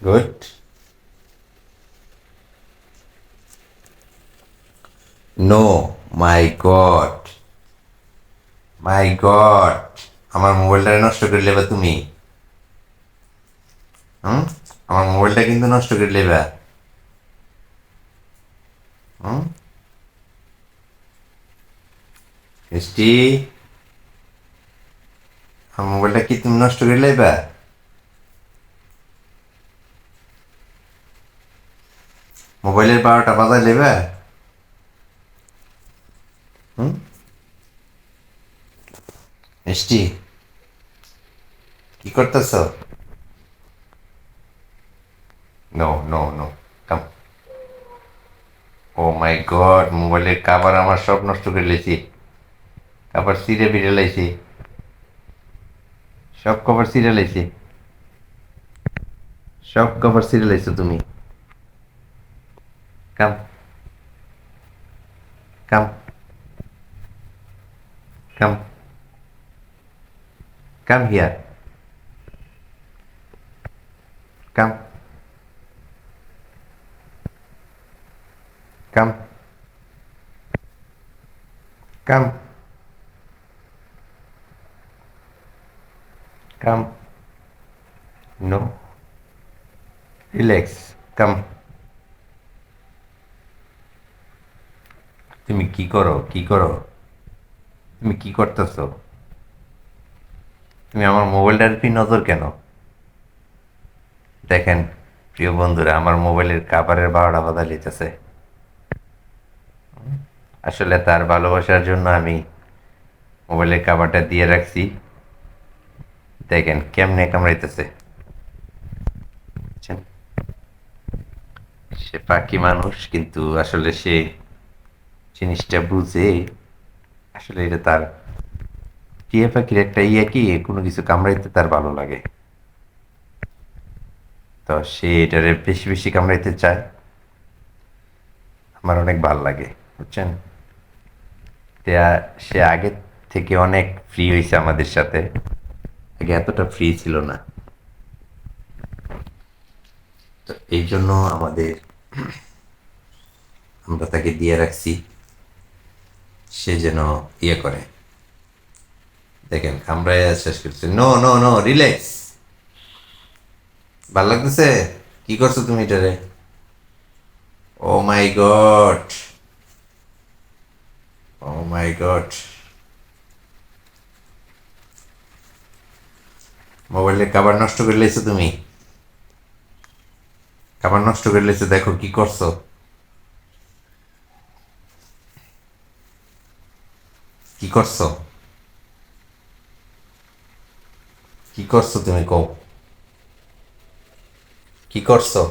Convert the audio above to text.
Good. No. মাই god. মাই god. আমার মোবাইলটা নষ্ট করে লেবা তুমি। হুম। আমার মোবাইলটা কিন্তু নষ্ট করে লেবা। হুম। মিষ্টি, আমার মোবাইলটা কি তুমি নষ্ট করে লেবা? মোবাইলের 12টা বাজায় লেবা? হুম। মিষ্টি, কি করতেছ? No, no, no. Calm. Oh my God, মোবাইলের কাভার আমার সব নষ্ট করে লেছি। কাভার ছিঁড়ে বিড়ে লাইছি। সব কভার ছিঁড়ে লাইছি। সব কভার ছিঁড়ে লাইছো তুমি। Calm. Calm. Calm. Calm here. Calm. Calm. Calm. Calm. No. Relax. Calm. তুমি কি করো, কি করো? তুমি কি করতেছো? তুমি আমার মোবাইলটার কি নজর কেন? দেখেন, প্রিয় বন্ধুরা, আমার মোবাইলের কাভারের 12টা বাজা লিতেছে। আসলে তার ভালোবাসার জন্য আমি মোবাইলের কাভারটা দিয়ে রাখছি। দেখেন কেমনে কামড়াইতেছে। বুঝছেন? সে পাখি মানুষ, কিন্তু আসলে সে জিনিসটা বুঝে। আসলে এটা তার টিয়া পাখির একটা ইয়ে কি, কোনো কিছু কামড়াইতে তার ভালো লাগে। তো সে এটারে বেশি বেশি কামড়াইতে চায়। আমার অনেক ভাল লাগে। বুঝছেন? সে আগে থেকে অনেক ফ্রি হয়েছে আমাদের সাথে। আগে এতটা ফ্রি ছিল না। তো এই জন্য আমরা তাকে দিয়ে রাখছি, সে যেন ইয়ে করে। দেখেন কামড়ায় শেষ করছে। No, no, no, relax. ভাল লাগতেছে? কি করছো তুমি এটারে? Oh my God. Oh my God. মোবাইলের কাভার নষ্ট করে লেছো তুমি। কাভার নষ্ট করে লেছো, দেখো কি করছো। কি করছো? কি করছো তুমি কও? কি করছো?